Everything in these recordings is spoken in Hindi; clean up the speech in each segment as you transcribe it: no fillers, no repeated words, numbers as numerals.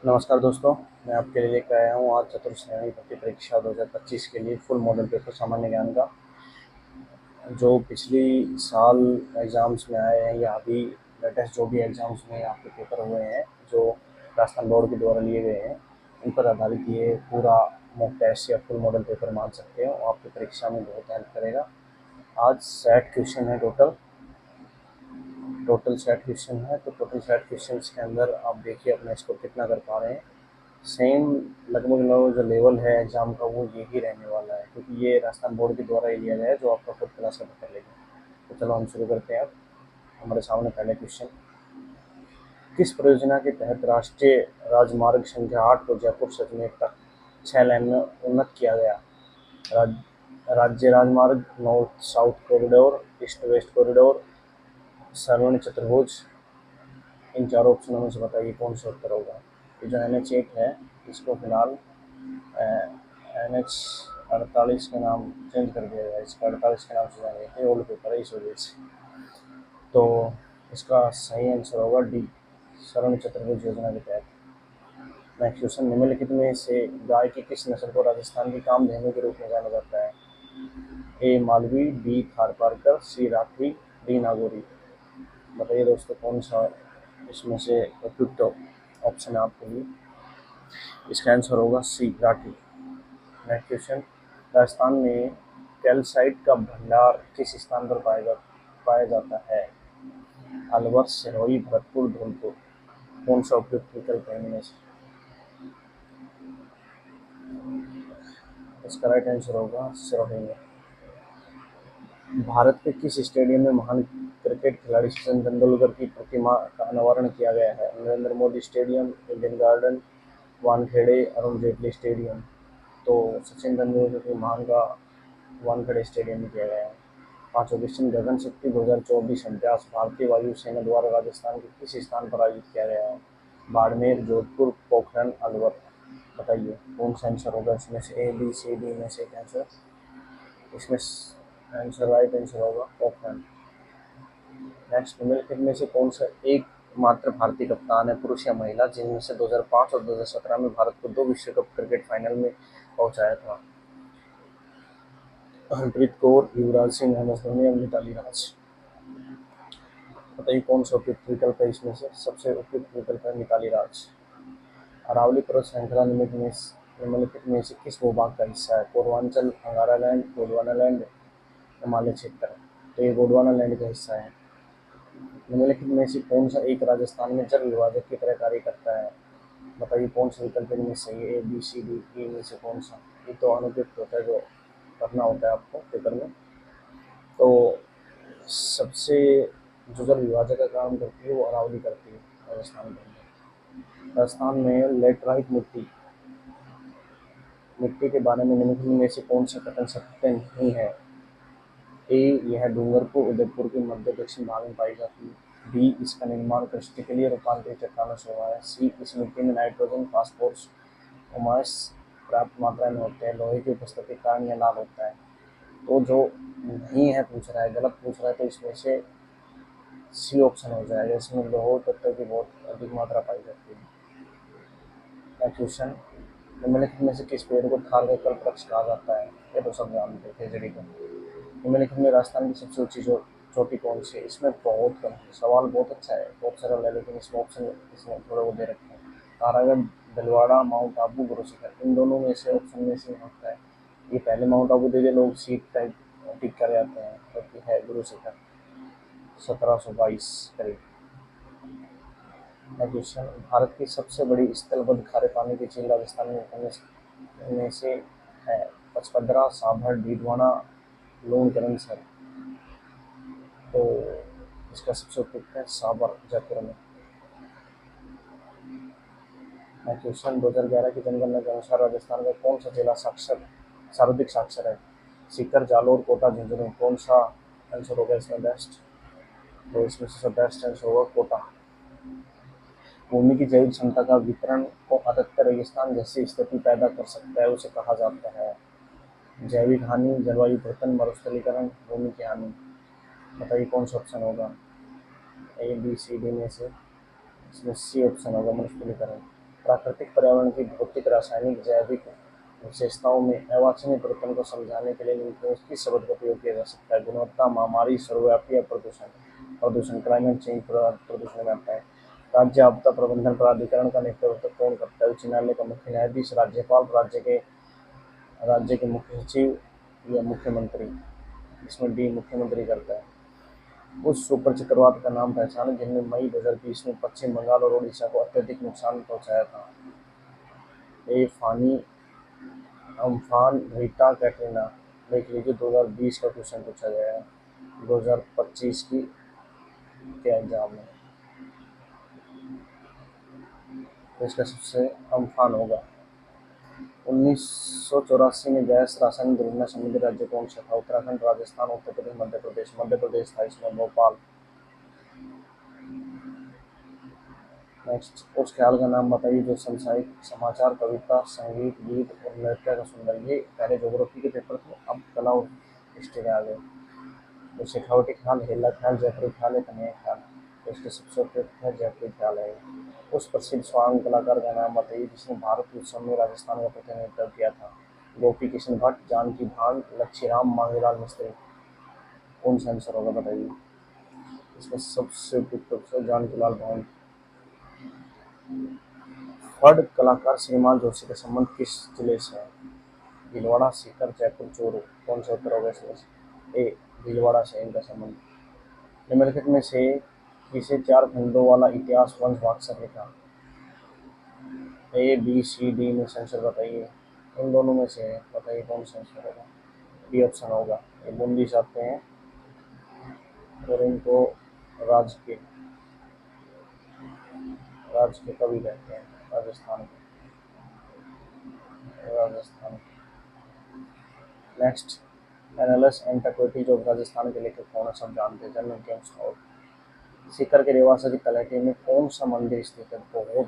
नमस्कार दोस्तों, मैं आपके लिए लेकर आया हूँ आज चतुर्श्रेणी भर्ती परीक्षा 2025 के लिए फुल मॉडल पेपर सामान्य ज्ञान का। जो पिछली साल एग्ज़ाम्स में आए हैं या अभी लेटेस्ट जो भी एग्ज़ाम्स में आपके पेपर हुए हैं, जो राजस्थान बोर्ड के द्वारा लिए गए हैं, उन पर आधारित ये पूरा मॉक टेस्ट या फुल मॉडल पेपर मान सकते हो। आपकी परीक्षा में बहुत हेल्प करेगा। आज 60 क्वेश्चन है टोटल 60 क्वेश्चन है। तो टोटल 60 क्वेश्चन के अंदर आप देखिए अपना स्कोर कितना कर पा रहे हैं। सेम लगभग लगभग जो लेवल है एग्ज़ाम का वो यही रहने वाला है, क्योंकि ये राजस्थान बोर्ड के द्वारा ही लिया गया है जो आपका खुद क्लास का पेपर लेगा। तो चलो हम शुरू करते हैं। अब हमारे सामने पहले क्वेश्चन, किस परियोजना के तहत राष्ट्रीय राजमार्ग संख्या 8 को जयपुर से अजमेर तक 6 लेन में उन्नत किया गया? राज, राज्य राजमार्ग, north south corridor, east west corridor, सरवणी चतुर्भुज। इन चारों ऑप्शनों में से बताइए कौन सा उत्तर होगा। ये जो NH8 है, इसको फिलहाल NH48 के नाम चेंज कर दिया गया है। इसका 48 के नाम से जाना जाता है, ओल्ड पेपर है इस वजह से। तो इसका सही आंसर होगा डी, शरण चतुर्भुज योजना के तहत। नेक्स्ट क्वेश्चन, निम्नलिखित में से गाय की किस नस्ल को राजस्थान की कामधेनु के रूप में जाना जाता है? ए मालवी, बी थारपारकर, सी राठी, डी नागौरी। बताइए दोस्तों कौन सा इसमें से उपयुक्त ऑप्शन है आपके लिए। इसका आंसर होगा सी राठी। नेक्स्ट क्वेश्चन, राजस्थान में कैल्साइट का भंडार किस स्थान पर पाया जाता है? अलवर, सिरोही, भरतपुर, धौलपुर। कौन सा उपयुक्त विकल्प है इनमें से? इसका राइट आंसर होगा सिरोही में। भारत के किस स्टेडियम में महान क्रिकेट खिलाड़ी सचिन तेंदुलकर की प्रतिमा का अनावरण किया गया है? Narendra Modi stadium, Indian garden, Wankhede, Arun Jaitley stadium. तो सचिन तेंदुलकर की महान का वानखेड़े स्टेडियम में किया गया है। पांचवा क्वेश्चन, गगन शक्ति 2024 अभ्यास भारतीय वायुसेना द्वारा राजस्थान के किस स्थान पर आयोजित किया गया है? बाड़मेर, जोधपुर, पोखरण, अलवर। बताइए कौन सा आंसर होगा इसमें से, ए बी सी डी में से एक आंसर। इसमें आंसर राइट आंसर होगा पोखरण। नेक्स्ट, निम्नलिखित में से कौन सा एक मात्र भारतीय कप्तान है, पुरुष या महिला, जिनमें से 2005 और 2017 में भारत को 2 विश्व कप क्रिकेट फाइनल में पहुंचाया था? हरप्रीत कौर, युवराज सिंह, MS धोनी और मिताली राज। बताइए कौन सा उपयुक्त विकल्प है इसमें से। सबसे उपयुक्त विकल्प है मिताली राज। अरावली पर्वत श्रृंखला निम्नलिखित में से किस भूभाग का हिस्सा है? पूर्वांचल, अंगारालैंड, गोंडवानालैंड, हिमालय क्षेत्र। तो ये गोंडवानालैंड का हिस्सा है। निम्नलिखित में से कौन सा एक राजस्थान में जल विभाजक की तरह कार्य करता है? बताइए कौन सा विकल्प इनमें सही है, ए बी सी डी इनमें से कौन सा। ये तो अनुपयुक्त होता है जो करना होता है आपको पेपर में। तो सबसे जो जल विभाजक का काम करती है वो अरावली करती है राजस्थान के अंदर। राजस्थान में लेटराइट मिट्टी के बारे में निम्नलिखित में से कौन सा कथन सत्य नहीं है? ए, यह डूंगरपुर, उदयपुर के मध्य दक्षिण भाग में पाई जाती है। बी, इसका निर्माण कृष्ण के लिए रूपांतरित चट्टानों से हुआ है। सी, इस मिट्टी में नाइट्रोजन, फास्फोरस, उमास पर्याप्त मात्रा में होते हैं। लोहे की उपस्थिति के कारण यह लाल होता है। तो जो नहीं है पूछ रहा है, गलत पूछ रहा है, तो इसमें से सी ऑप्शन हो जाएगा। इसमें लोह तत्व की बहुत अधिक मात्रा पाई जाती है। नेक्स्ट क्वेश्चन, निम्नलिखित में से किस पेड़ को थार का कल्पवृक्ष कहा जाता है? ये तो सब जानते हैं, खेजड़ी का। निम्नलिखित में राजस्थान की सबसे ऊंची चोटी कौन सी है? इसमें बहुत कम है। सवाल बहुत अच्छा है, बहुत सरल है, लेकिन इसमें ऑप्शन इसमें थोड़े वो दे रखे हैं। तारागढ़, भीलवाड़ा, माउंट आबू, गुरु शिखर। इन दोनों में से ऑप्शन में से होता है। ये पहले माउंट आबू दे लोग सीट टाइप टिक कर जाते हैं, जबकि है गुरु शिखर 1722 करीब। क्वेश्चन, भारत की सबसे बड़ी स्थलबद्ध खारे पानी की झील राजस्थान में से है? पचपदरा, साभर, डीडवाना, लूणकरणसर। तो इसका सबसे उपयुक्त है साबर, जयपुर में। क्वेश्चन, 2011 की जनगणना के अनुसार राजस्थान का कौन सा जिला सर्वाधिक साक्षर है? सीकर, जालोर, कोटा, झुंझुनू। कौन सा आंसर होगा इसमें बेस्ट? तो इसमें से बेस्ट आंसर होगा कोटा। भूमि की जैविक क्षमता का वितरण को अधिकतर रेगिस्तान जैसी स्थिति पैदा कर सकता है, उसे कहा जाता है? जैविक हानि, जलवायु परिवर्तन, मरुस्थलीकरण, भूमि की हानि। बताइए कौन सा ऑप्शन होगा, ए बी सी डी में से। इसमें सी ऑप्शन होगा, मरुस्थलीकरण। प्राकृतिक पर्यावरण की भौतिक, रासायनिक, जैविक विशेषताओं में अवांछनीय परिवर्तन को समझाने के लिए निम्नलिखित में किस शब्द का प्रयोग किया जा सकता है? गुणवत्ता, महामारी, सर्वव्यापी या प्रदूषण? प्रदूषण, क्लाइमेट चेंज प्रदूषण में आता है। राज्य आपदा प्रबंधन प्राधिकरण का नेतृत्व कौन करता है? उच्च न्यायालय का मुख्य न्यायाधीश, राज्यपाल, राज्य के मुख्य सचिव या मुख्यमंत्री? इसमें डी मुख्यमंत्री करता है। उस सुपर चक्रवात का नाम पहचाने जिनने मई 2020 में पश्चिम बंगाल और उड़ीसा को अत्यधिक नुकसान पहुंचाया था? ए फानी, अम्फान, रीटा, कैटरीना? देख लीजिए 2020 का क्वेश्चन पूछा गया है 2025 की के एग्जाम में, तो इसका सबसे अम्फान होगा। 1984 में गैस रासायनिक दुर्घटना संबंधित राज्य कौन सा था? उत्तराखंड, राजस्थान, उत्तर प्रदेश, मध्य प्रदेश? मध्य प्रदेश था इसमें, भोपाल। नेक्स्ट, उस ख्याल का नाम बताइए जो समसामयिक समाचार, कविता, संगीत, गीत और नृत्य का सुंदर। ये पहले ज्योग्राफी के पेपर थे, अब कला और हिस्ट्री में आ गए। तो शेखावटी ख्याल, हेला ख्याल, जयपुरी ख्याल है, कन्हैया ख्याल? तो इसके सबसे उपयुक्त है जयपुरी ख्याल है। उस प्रसिद्ध स्वांग कलाकार का नाम बताइए जिसने भारत उत्सव में राजस्थान का प्रतिनिधित्व किया था? गोपी कृष्ण भट्ट, जानकी भान, लच्छीराम, मांगेलाल मिस्त्री? कौन सा आंसर होगा बताइए? इसमें सबसे उपयुक्त है जानकीलाल भान। फड़ कलाकार श्रीमान जोशी का संबंध किस जिले से है? भीलवाड़ा, सीकर, जयपुर, चूरू? कौन सा उत्तर होगा इसमें? ए भीलवाड़ा से इनका संबंध। निम्नलिखित में से किसे 4 खंडों वाला इतिहास वंश वात्सल्य लिखा? ए बी सी डी में से आंसर बताइए। इन दोनों में से बताइए कौन सा आंसर होगा? डी ऑप्शन होगा। ये बूंदी से आते हैं और इनको राज के कवि कहते हैं, Rajasthan. Next, annals antiquities of Rajasthan के लेखक कौन है? सब जानते हैं, जनरल गेम्स। और सीकर के रेवासा की तलहटी में कौन सा मंदिर स्थित है? बहुत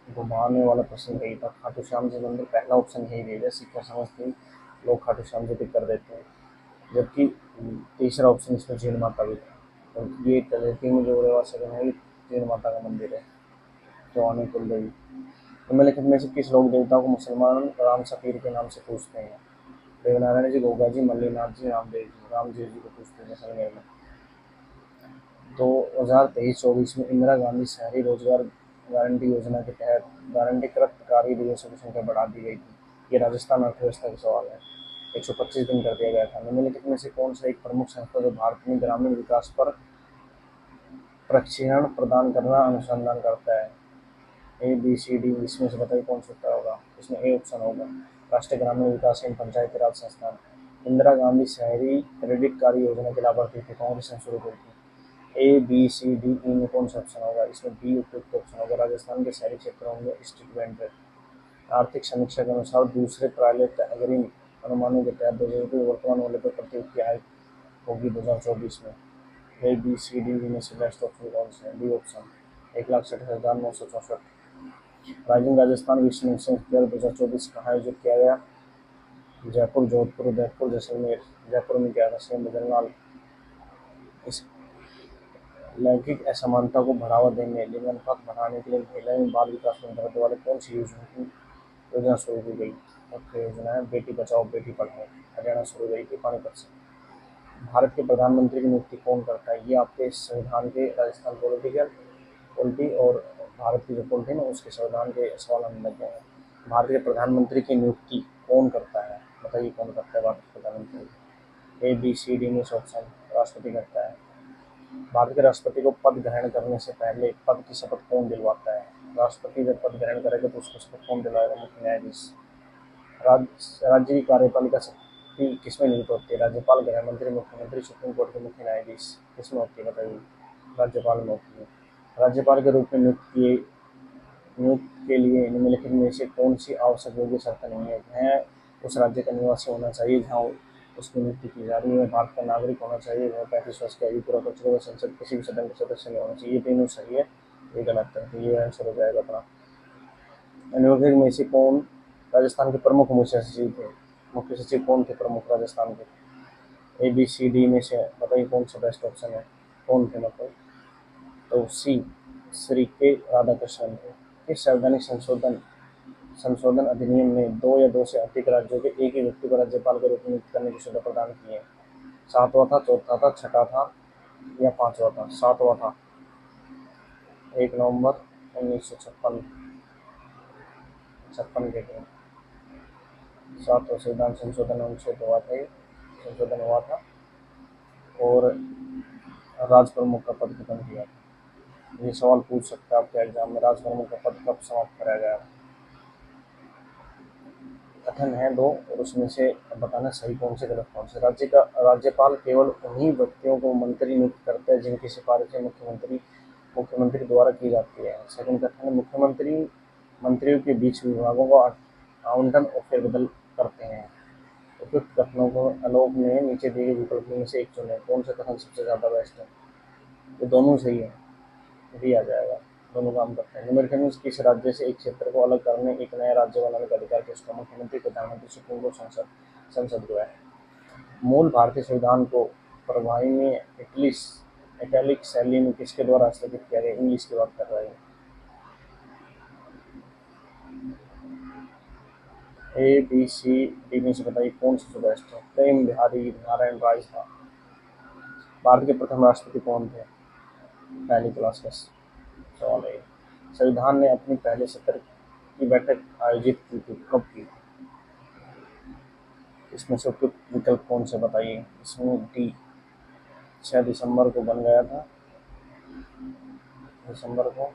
घुमाने वाला प्रश्न यही था। खाटू श्याम जी मंदिर, पहला ऑप्शन यही रहेगा। सीकर समझते ही लोग खाटू श्याम जी टिक कर देते हैं, जबकि तीसरा ऑप्शन इसमें जीण माता भी था। और ये तलहटी में जो रेवासा का है जीण माता का मंदिर है, चौहानी कुल देवी। निम्नलिखित में से किस लोक देवता को मुसलमान राम सफीर के नाम से पूछते हैं? देवनारायण जी, गोगा जी, मल्लीनाथ जी, रामदेव जी? रामदेव जी को पूछते हैं जैसलमेर में। 2023-24 में इंदिरा गांधी शहरी रोजगार गारंटी योजना के तहत गारंटीकृत कार्य दिवसों की संख्या बढ़ा दी गई थी। ये राजस्थान अर्थव्यवस्था का सवाल है। 125 दिन कर दिया गया था। निम्नलिखित में से कौन सा एक प्रमुख संस्था जो भारत में ग्रामीण विकास पर प्रशिक्षण प्रदान करना अनुसंधान करता है? ए बी सी डी इसमें से बताइए कौन सा उत्तर होगा? इसमें ए ऑप्शन होगा, राष्ट्रीय ग्रामीण विकास एवं पंचायती राज संस्थान। इंदिरा गांधी शहरी क्रेडिट कार्ड योजना के लाभार्थी थे, कांग्रेस ने शुरू की थी। A B C D E में कौन सा ऑप्शन होगा? इसमें डी उपयुक्त ऑप्शन होगा, राजस्थान के शहरी क्षेत्रों में स्ट्रीट वेंडर। आर्थिक समीक्षा के अनुसार दूसरे ट्रायलेट अग्रिम अनुमानों के तहत 2000 वर्तमान मूल्य पर प्रति व्यक्ति आय होगी 2024 में। ए बी सी डी में से बेस्ट ऑप्शन कौन सा है? D option, 1,60,964। राइजिंग राजस्थान विश्व नेशन फेयर 2024 कहाँ आयोजित किया गया? जयपुर, जोधपुर, उदयपुर, जैसलमेर? जयपुर में किया था, सीएम भजनलाल। इस लैंगिक असमानता को बढ़ावा देने, लिंग अनुपात बढ़ाने के लिए महिला एवं बाल विकास मंत्रालय द्वारा कौन सी योजना शुरू की गई? मुख्य योजना है बेटी बचाओ बेटी पढ़ाओ, हरियाणा शुरू गई थी पानीपत से। भारत के प्रधानमंत्री की नियुक्ति कौन करता है? ये आपके संविधान के राजस्थान पॉलिटी और भारत की जो पॉलिटी है ना उसके संविधान के सवाल हम लगे हैं। भारत के प्रधानमंत्री की नियुक्ति कौन करता है? बताइए कौन करता है भारत के प्रधानमंत्री? ए बी सी डी में से ऑप्शन, राष्ट्रपति करता है। भारत के राष्ट्रपति को पद ग्रहण करने से पहले पद की शपथ कौन दिलवाता है? राष्ट्रपति जब पद ग्रहण करेगा तो उसको शपथ कौन दिलवाएगा? मुख्य न्यायाधीश। राज्य की कार्यपालिका शक्ति किसमें निहित होती है? राज्यपाल, गृह मंत्री, मुख्यमंत्री, सुप्रीम कोर्ट के मुख्य न्यायाधीश? किसमें होती है बताइए? राज्यपाल में होती है। राज्यपाल के रूप में नियुक्त के लिए निम्नलिखित में से कौन सी आवश्यक योग्य शर्त नहीं है? वह उस राज्य का निवासी होना चाहिए जहाँ उसकी नियुक्ति की जा रही है, भारत का नागरिक होना चाहिए, वह 35 वर्ष की आयु पूरा कर चुका, संसद किसी भी सदन का सदस्य नहीं होना चाहिए। ये तीनों सही है, ये गलत है, तो ये आंसर हो जाएगा अपना। निम्नलिखित में से कौन राजस्थान के प्रमुख मुख्य सचिव थे? मुख्य सचिव कौन थे प्रमुख राजस्थान के? ए बी सी डी में से बताइए कौन सा बेस्ट ऑप्शन है, कौन थे मतलब? तो सी श्री के राधाकृष्णन थे। इस संवैधानिक संशोधन संशोधन अधिनियम में 2 या 2 से अधिक राज्यों के एक ही व्यक्ति को राज्यपाल के रूप में नियुक्त करने की सुविधा प्रदान की है? 7वां था, चौथा था, छठा था या 5वां था? 7वां था, 1 नवंबर 1956 छप्पन के दिन 7वां संविधान संशोधन अनुच्छेद हुआ था और राज प्रमुख का पद खत्म किया था। ये सवाल पूछ सकता है आपके एग्जाम में, राज प्रमुख का पद कब समाप्त कराया गया? कथन है 2 और उसमें से बताना सही कौन से गलत कौन से। राज्यपाल केवल उन्हीं व्यक्तियों को मंत्री नियुक्त करता है जिनकी सिफारिशें मुख्यमंत्री द्वारा की जाती है। सेकंड कथन है मुख्यमंत्री मंत्रियों के बीच विभागों का आवंटन और फेरबदल करते हैं। उपयुक्त कथनों को आलोक में नीचे दिए गए विकल्पों में से एक चुनें। कौन सा कथन सबसे ज्यादा बेस्ट है? ये दोनों सही है, भी आ जाएगा, दोनों काम करते हैं। निम्नलिखित में किस राज्य से एक क्षेत्र को अलग करने, एक नया राज्य बनाने का अधिकार किसको? मुख्यमंत्री, प्रधानमंत्री, सुप्रीम कोर्ट, संसद को है। मूल भारतीय संविधान को प्रभावी में इटैलिक शैली में किसके द्वारा हस्तक्षेप किया गया? इंग्लिश की बात कर रहे हैं। ए बी सी डी में से बताइए कौन सा बेस्ट है? प्रेम बिहारी नारायण राय था। भारत के प्रथम राष्ट्रपति कौन थे? पहली क्लास का सवाल है। संविधान ने अपनी पहले सत्र की बैठक आयोजित की थी, कब की? इसमें से उपयुक्त विकल्प कौन से बताइए? इसमें डी 6 दिसंबर को बन गया था, दिसंबर को,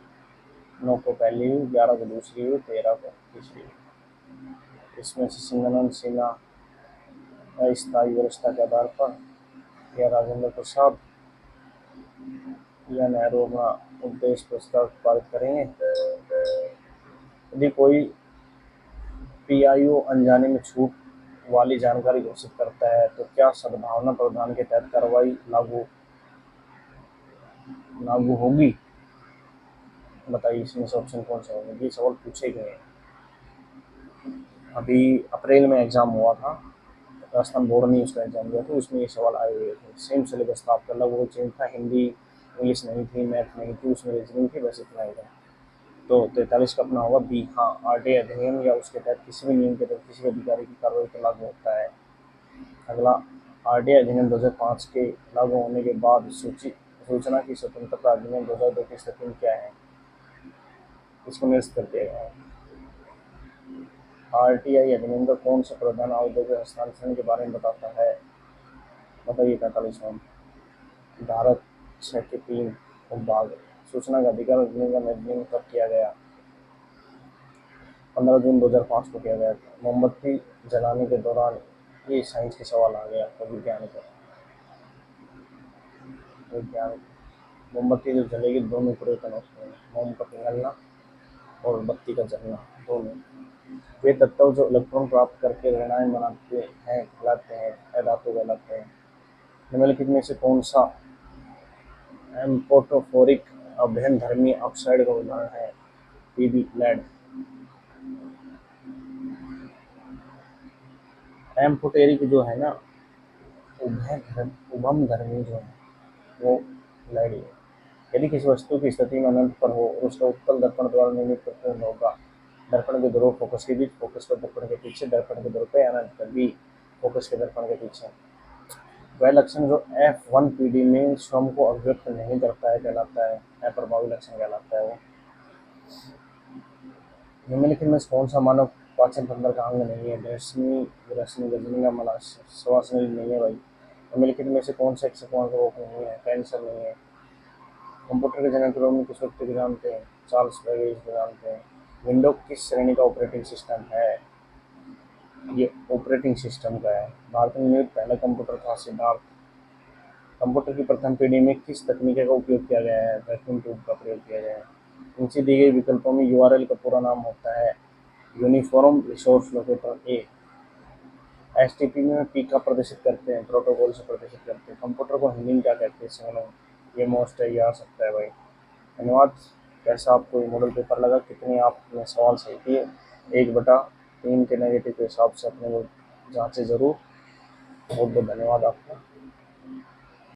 9 को पहली हुई, 11 को दूसरी हुई, 13 को तीसरी हुई। इसमें से सिंघानंद सिन्हा अस्थायी व्यवस्था के आधार पर, या राजेंद्र प्रसाद या नेहरू अपना उद्देश्य प्रस्ताव पारित करेंगे? यदि कोई पीआईओ अनजाने में छूट वाली जानकारी घोषित करता है तो क्या सद्भावना प्रावधान के तहत कार्रवाई लागू होगी? बताइए इसमें से ऑप्शन कौन सा होगा? ये सवाल पूछे गए हैं। अभी अप्रैल में एग्जाम हुआ था, राजस्थान बोर्ड ने उसका एग्जाम दिया था, उसमें ये सवाल आए हुए थे। सेम सिलेबस था आपका, लगभग चेंज था, हिंदी इंग्लिश नहीं थी, मैथ नहीं थी, उसमें रीजनिंग थी, बस इतना ही था। तो 43 का अपना होगा बी। हाँ, आरटीआई अधिनियम या उसके तहत किसी भी नियम के तहत किसी भी अधिकारी की कार्रवाई पर लागू होता है। अगला, आरटीआई अधिनियम 2005 के लागू होने के बाद सूचना की स्वतंत्रता अधिनियम 2002 की स्थिति में क्या है? इसको निरस्त कर दिया गया है। आरटीआई अधिनियम का कौन सा प्रावधान आवेदकों के हस्तांतरण के बारे में बताता है? बताइए 45वां। धारा 6 के 3 उपभाग। सूचना का अधिकार अधिनियम का निर्माण कब किया गया? 15 जून 2005 को किया गया था। मोमबत्ती जलाने के दौरान, ये साइंस के सवाल आ गया तो विज्ञान मोमबत्ती जो जलेगी, दोनों परिवर्तन होते हैं, मोम का पिघलना और बत्ती का जलना, दोनों। वे तत्व जो इलेक्ट्रॉन प्राप्त करके ऋणायन बनाते हैं कहलाते हैं, अधातु कहलाते हैं। निम्नलिखित में से कौन सा एम्फोटेरिक अभ्यंधर्मी ऑक्साइड का उदाहरण है? PB lead. एम्फोटेरिक जो है ना, उभमधर्मी जो है वो लेड है। यदि किसी वस्तु की स्थिति में अनंत पर हो और उसका उत्तल दर्पण द्वारा निर्मित प्रतिबिंब होगा, दर्पण के ध्रुव फोकस के बीच, फोकस पर दर्पण के पीछे, दर्पण के ध्रुव पे अनंत पर भी, फोकस के दर्पण के पीछे, वह लक्षण जो F1PD में स्वयं को अभिव्यक्त नहीं करता है कहलाता है अप्रभावी लक्षण कहलाता है वो। निम्नलिखित में कौन सा मानव पाचन तंत्र का अंग नहीं है? गजनी का मला, श्वास नहीं है भाई। निम्नलिखित में से कौन सा एक्सपोन रोग नहीं है? कैंसर नहीं है। कंप्यूटर के जनक रोग में किस व्यक्ति को जानते हैं? चार्ल्स बैबेज को जानते हैं। विंडो किस श्रेणी का ऑपरेटिंग सिस्टम है? ये ऑपरेटिंग सिस्टम का है। भारत में निर्मित पहला कंप्यूटर था सिद्धार्थ। कंप्यूटर की प्रथम पीढ़ी में किस तकनीक का उपयोग किया गया है? वैक्यूम ट्यूब का प्रयोग किया गया है। नीचे दी गई विकल्पों में यूआरएल का पूरा नाम होता है? यूनिफॉर्म रिसोर्स लोकेटर ए। एसटीपी में पी का प्रदर्शित करते हैं, प्रोटोकॉल से प्रदर्शित करते हैं। कंप्यूटर को हिंदी में क्या कहते हैं? सिग्नल। ये मोस्ट है, ये आ सकता है भाई। धन्यवाद। कैसा आपको मॉडल पेपर लगा? कितने आपने सवाल सही किए? 1/3 के नेगेटिव के हिसाब से अपने को जांचे जरूर। बहुत बहुत धन्यवाद आपका।